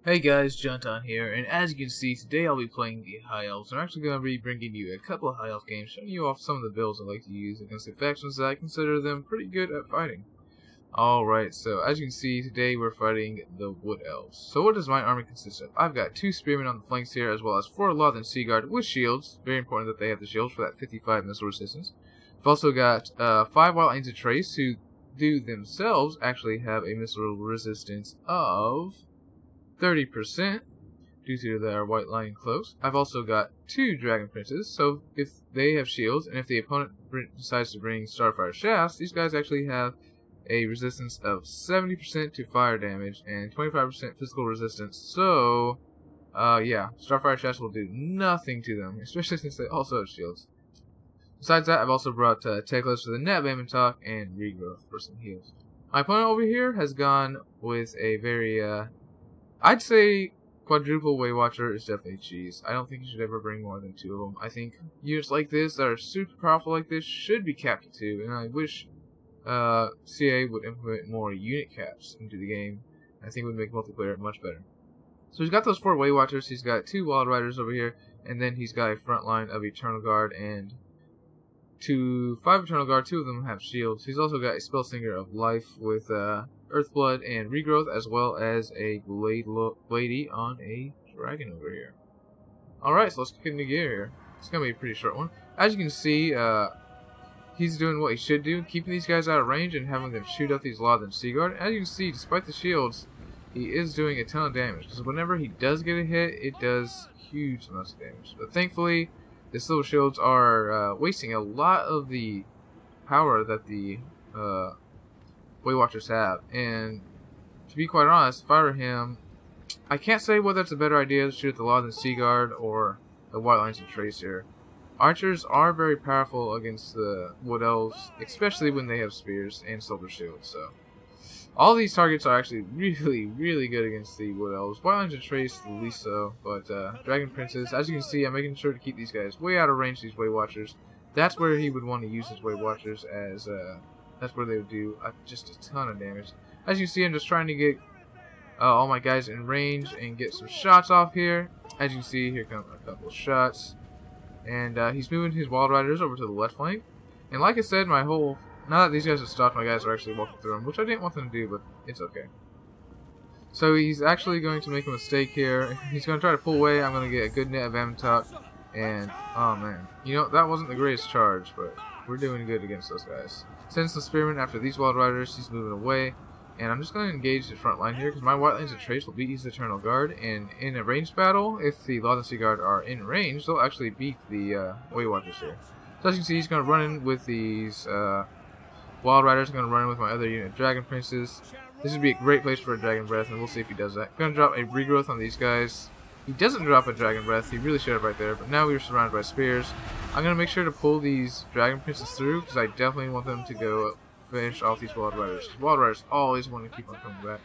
Hey guys, Junton here, and as you can see, today I'll be playing the High Elves. I'm actually going to be bringing you a couple of High Elf games, showing you off some of the builds I like to use against the factions that I consider them pretty good at fighting. Alright, so as you can see, today we're fighting the Wood Elves. So what does my army consist of? I've got 2 spearmen on the flanks here, as well as 4 Lothan Sea Guard with shields. Very important that they have the shields for that 55 missile resistance. I've also got 5 Wild Elves of Trace, who do themselves actually have a missile resistance of 30% due to their white lion cloaks. I've also got 2 dragon princes, so if they have shields and if the opponent decides to bring starfire shafts, these guys actually have a resistance of 70% to fire damage and 25% physical resistance. So yeah, starfire shafts will do nothing to them, especially since they also have shields. Besides that, I've also brought Teklas for the net talk and regrowth for some heals. My opponent over here has gone with a very I'd say quadruple Way Watcher is definitely cheese. I don't think you should ever bring more than 2 of them. I think units like this that are super powerful like this should be capped at 2, and I wish CA would implement more unit caps into the game. I think it would make multiplayer much better. So he's got those 4 Way Watchers, he's got 2 Wild Riders over here, and then he's got a front line of Eternal Guard and 5 Eternal Guard. 2 of them have shields. He's also got a Spellslinger of Life with Earthblood and Regrowth, as well as a Lady on a Dragon over here. Alright, so let's kick into gear here. It's going to be a pretty short one. As you can see, he's doing what he should do, keeping these guys out of range and having them shoot out these Lothan Sea Guard. As you can see, despite the shields, he is doing a ton of damage, because whenever he does get a hit, it does huge amounts of damage. But thankfully, these little shields are wasting a lot of the power that the Way Watchers have, and to be quite honest, if I were him, I can't say whether it's a better idea to shoot at the Lothan Sea Guard or the White Lions of Trace here. Archers are very powerful against the Wood Elves, especially when they have spears and silver shields, so all these targets are actually really good against the Wood Elves. White Lions of Trace, the least so, but Dragon Princes, as you can see, I'm making sure to keep these guys way out of range, these Way Watchers. That's where he would want to use his Way Watchers, as that's where they would do just a ton of damage. As you see, I'm just trying to get all my guys in range and get some shots off here. As you can see, here come a couple of shots. And he's moving his Wild Riders over to the left flank. And like I said, now that these guys have stopped, my guys are actually walking through them, which I didn't want them to do, but it's okay. So he's actually going to make a mistake here. He's going to try to pull away. I'm going to get a good net of Avatar. And, oh man, you know, that wasn't the greatest charge, but we're doing good against those guys. Sends the Spearman after these Wild Riders. He's moving away. And I'm just going to engage the front line here, because my White Lions of Trace will beat his Eternal Guard. And in a ranged battle, if the Lothan Sea Guard are in range, they'll actually beat the Way Watchers here. So as you can see, he's going to run in with these Wild Riders. I'm going to run in with my other unit, Dragon Princes. This would be a great place for a Dragon Breath, and we'll see if he does that. I'm going to drop a Regrowth on these guys. He doesn't drop a Dragon Breath. He really should have right there, but now we are surrounded by spears. I'm going to make sure to pull these Dragon Princes through, because I definitely want them to go finish off these Wild Riders. Wild Riders always want to keep on coming back.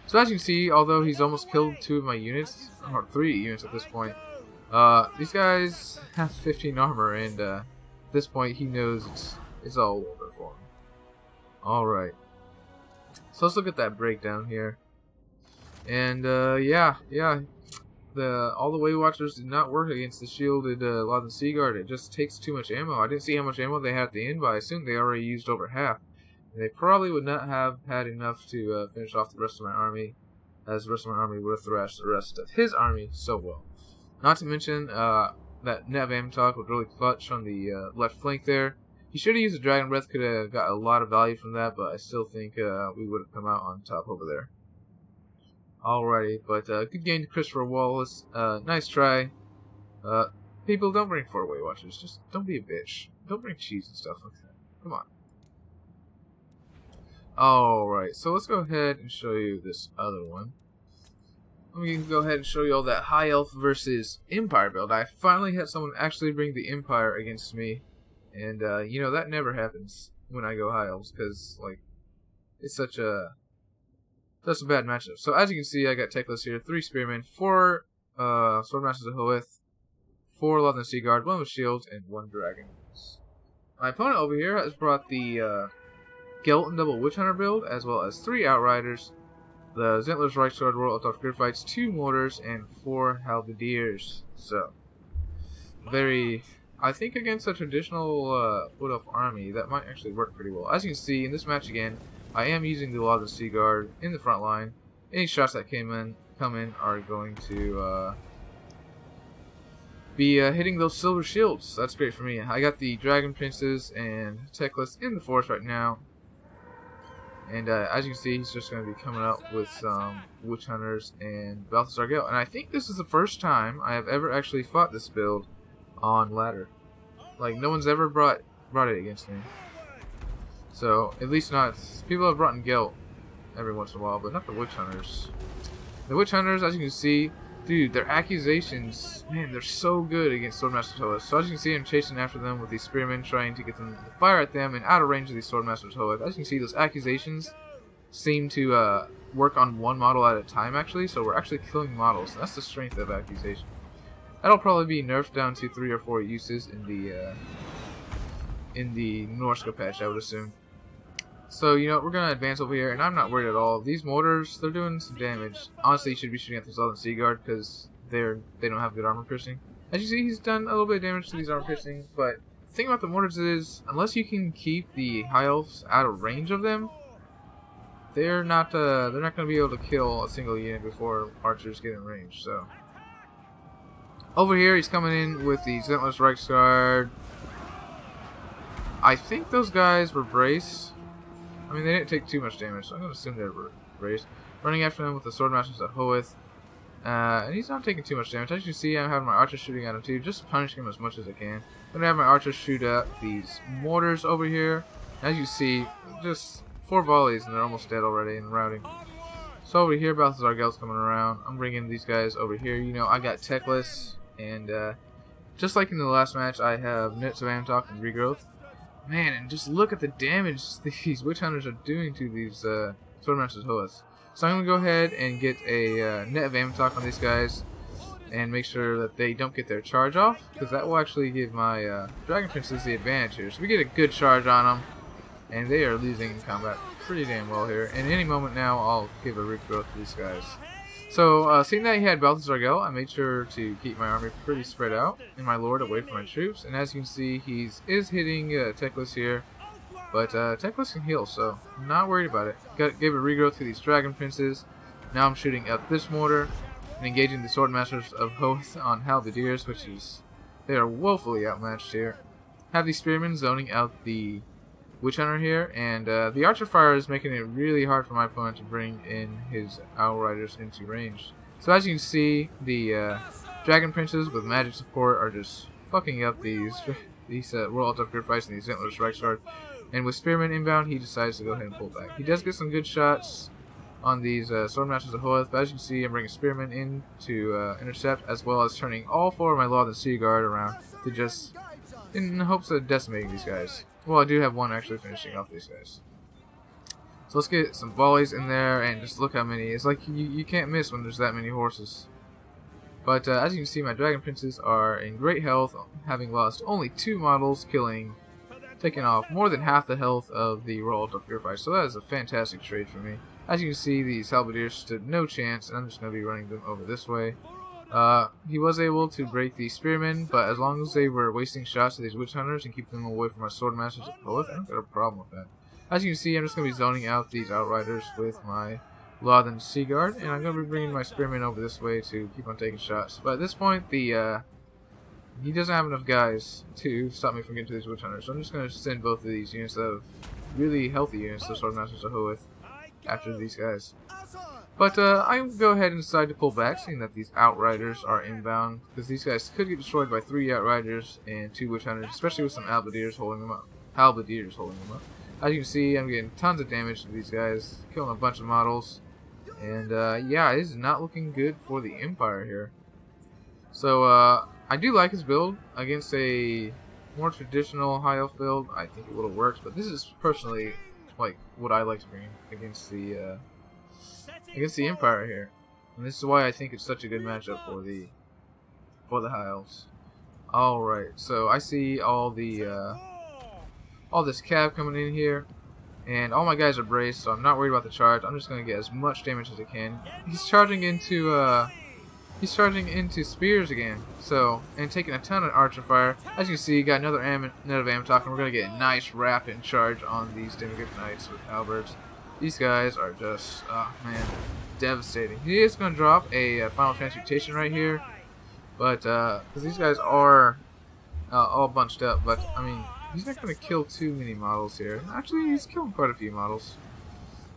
So as you can see, although he's almost killed 2 of my units, or 3 units at this point, these guys have 15 armor, and at this point he knows it's all over for him. Alright. So let's look at that breakdown here. And yeah. All the Way Watchers did not work against the shielded Lothan Sea Guard. It just takes too much ammo. I didn't see how much ammo they had at the end, but I assume they already used over half. And they probably would not have had enough to finish off the rest of my army, as the rest of my army would have thrashed the rest of his army so well. Not to mention that net of Avatar was really clutch on the left flank there. He should have used a Dragon Breath, could have got a lot of value from that, but I still think we would have come out on top over there. Alrighty, but good game to Christopher Wallace. Nice try. People, don't bring 4 Way Watchers. Just don't be a bitch. Don't bring cheese and stuff like that. Come on. Alright, so let's go ahead and show you this other one. We can go ahead and show you all that High Elf versus Empire build. I finally had someone actually bring the Empire against me. And, you know, that never happens when I go High Elves, because, like, it's such a bad matchup. So as you can see, I got Teklas here, 3 Spearmen, 4 Swordmasters of Hoeth, 4 Lothan Sea Guard, 1 with shields, and 1 Dragon. My opponent over here has brought the Skeleton Double Witch Hunter build, as well as 3 Outriders, the Zentler's Reichsguard Royal Elf Fights, 2 mortars, and 4 halberdiers. So, I think against a traditional Wood Elf army, that might actually work pretty well. As you can see, in this match again, I am using the Law of the Sea Guard in the front line. Any shots that come in are going to be hitting those silver shields. So that's great for me. I got the Dragon Princes and Teclis in the forest right now. And as you can see, he's just going to be coming up with some Witch Hunters and Balthazar Gale. And I think this is the first time I have ever actually fought this build on ladder. Like, no one's ever brought it against me. So, at least not... People have brought in Gelt every once in a while, but not the Witch Hunters. The Witch Hunters, as you can see, dude, their accusations, man, they're so good against Swordmaster Toeth. So as you can see, I'm chasing after them with these spearmen, trying to get them to fire at them and out of range of these Swordmaster Toeth. As you can see, those accusations seem to work on one model at a time, actually. So we're actually killing models. That's the strength of accusation. That'll probably be nerfed down to 3 or 4 uses in the Norska patch, I would assume. So, you know, we're going to advance over here, and I'm not worried at all. These mortars, they're doing some damage. Honestly, you should be shooting at the Southern Sea Guard, because they don't have good armor piercing. As you see, he's done a little bit of damage to these armor piercing, but the thing about the mortars is, unless you can keep the High Elves out of range of them, they're not going to be able to kill a single unit before archers get in range, so. Over here, he's coming in with the Zentler's Reichsguard. I think those guys were braced. I mean, they didn't take too much damage, so I'm going to assume they were braced. Running after him with the Swordmasters of Hoeth. And he's not taking too much damage. As you can see, I'm having my archers shooting at him too, just punishing him as much as I can. I'm going to have my archers shoot at these mortars over here. As you see, just 4 volleys and they're almost dead already and routing. So over here, Balthazar Gale's coming around. I'm bringing these guys over here. You know, I got Teclis, and just like in the last match, I have Nets of Amtok and Regrowth. Man, and just look at the damage these Witch Hunters are doing to these Swordmasters Hoeth. So I'm going to go ahead and get a Net of Amtok on these guys and make sure that they don't get their charge off, because that will actually give my Dragon Princes the advantage here. So we get a good charge on them, and they are losing in combat pretty damn well here. And any moment now, I'll give a regrowth to these guys. So, seeing that he had Balthazar Gale, I made sure to keep my army pretty spread out and my lord away from my troops. And as you can see, he is hitting Teclis here, but Teclis can heal, so I'm not worried about it. Gave a regrowth to these Dragon Princes. Now I'm shooting at this mortar and engaging the Swordmasters of Hoeth on Halberdiers, which is, they are woefully outmatched here. Have these Spearmen zoning out the Witch Hunter here, and the Archer Fire is making it really hard for my opponent to bring in his Outriders into range. So as you can see, the Dragon Princes with magic support are just fucking up these Royal Elf Fights and these Zentler's Reichsguard. And with Spearman inbound, he decides to go ahead and pull back. He does get some good shots on these Swordmasters of Hoeth, but as you can see, I'm bringing Spearman in to intercept, as well as turning all 4 of my Law of the Sea Guard around to just, in hopes of decimating these guys. Well, I do have one actually finishing off these guys. So let's get some volleys in there and just look how many. It's like you can't miss when there's that many horses. But as you can see, my Dragon Princes are in great health, having lost only 2 models, taking off more than half the health of the Royal Elf Fight. So that is a fantastic trade for me. As you can see, these Halberdiers stood no chance, and I'm just going to be running them over this way. He was able to break these Spearmen, but as long as they were wasting shots at these Witch Hunters and keep them away from my Swordmasters of Hoeth, I don't got a problem with that. As you can see, I'm just going to be zoning out these Outriders with my Law of the Sea Guard, and I'm going to be bringing my Spearmen over this way to keep on taking shots. But at this point, he doesn't have enough guys to stop me from getting to these Witch Hunters, so I'm just going to send both of these units of really healthy units, the Swordmasters of Hoeth, after these guys. But I will go ahead and decide to pull back, seeing that these Outriders are inbound, because these guys could get destroyed by 3 Outriders and 2 Witch Hunters, especially with some Halberdiers holding them up. As you can see, I'm getting tons of damage to these guys, killing a bunch of models, and yeah, it is not looking good for the Empire here. So I do like his build against a more traditional High Elf build. I think it would have worked, but this is personally like what I like to bring against the Empire here, and this is why I think it's such a good matchup for the High Elves. All right, so I see all this cab coming in here. And all my guys are braced, so I'm not worried about the charge. I'm just going to get as much damage as I can. He's charging into spears again, so, and taking a ton of archer fire. As you can see, got another net of ammo talk, and we're going to get a nice rapid charge on these Demigryph Knights with halberds. These guys are just, oh man, devastating. He is going to drop a final transmutation right here, but, because these guys are all bunched up, but, I mean, he's not going to kill too many models here. Actually, he's killing quite a few models.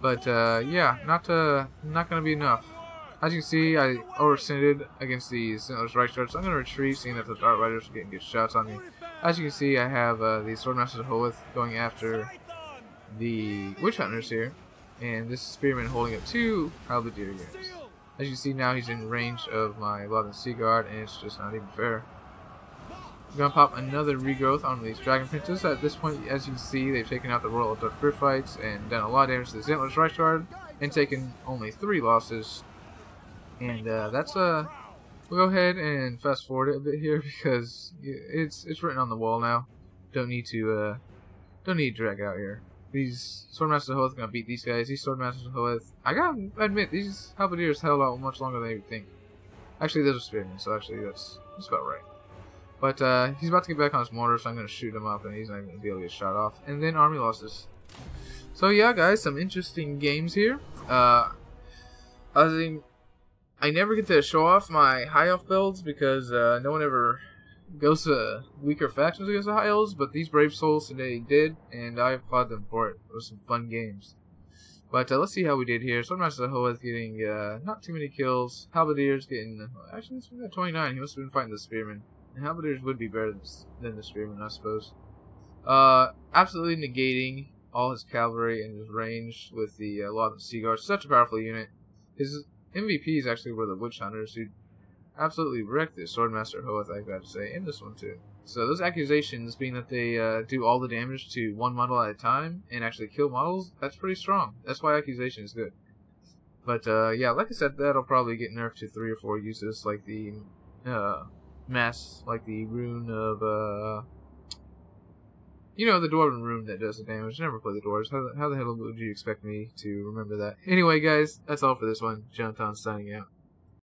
But, yeah, not going to be enough. As you can see, I overextended against the Sentinel's right charge, so I'm going to retreat, seeing that the Dart Riders are getting good shots on me. As you can see, I have the Swordmasters of Hoeth going after the Witch Hunters here, and this Spearman holding up two Halberdier units. As you can see now, he's in range of my Lothern Sea Guard, and it's just not even fair. I'm going to pop another regrowth on these Dragon Princes. At this point, as you can see, they've taken out the Royal Dwarf Gryphites and done a lot of damage to the Sentinel's right guard, and taken only 3 losses. And that's we'll go ahead and fast forward it a bit here because it's written on the wall now. Don't need to drag out here. These Swordmasters of Hoeth are gonna beat these guys. These Swordmasters of Hoeth, I gotta admit, these Halberdiers held out much longer than you would think. Actually, those are Spearmen, so actually that's about right. But he's about to get back on his mortar, so I'm gonna shoot him up, and he's not even gonna be able to get shot off. And then army losses. So yeah, guys, some interesting games here. I never get to show off my high elf builds because no one ever goes to weaker factions against the high elves, but these brave souls today did, and I applaud them for it. It was some fun games. But let's see how we did here. Swordmaster of Hoeth getting not too many kills. Halberdiers getting actually this one got 29. He must have been fighting the Spearmen. And Halberdiers would be better than the Spearmen, I suppose. Absolutely negating all his cavalry and his range with the Lothern Sea Guard. Such a powerful unit. His MVPs actually were the Witch Hunters, who absolutely wrecked this Swordmaster Hoeth, I've got to say, and this one too. So those accusations being that they do all the damage to one model at a time and actually kill models, that's pretty strong. That's why accusation is good. But yeah, like I said, that'll probably get nerfed to 3 or 4 uses, like the like the rune of you know, the Dwarven rune that does the damage. Never play the dwarves. How the hell would you expect me to remember that? Anyway, guys, that's all for this one. Jonathan signing out.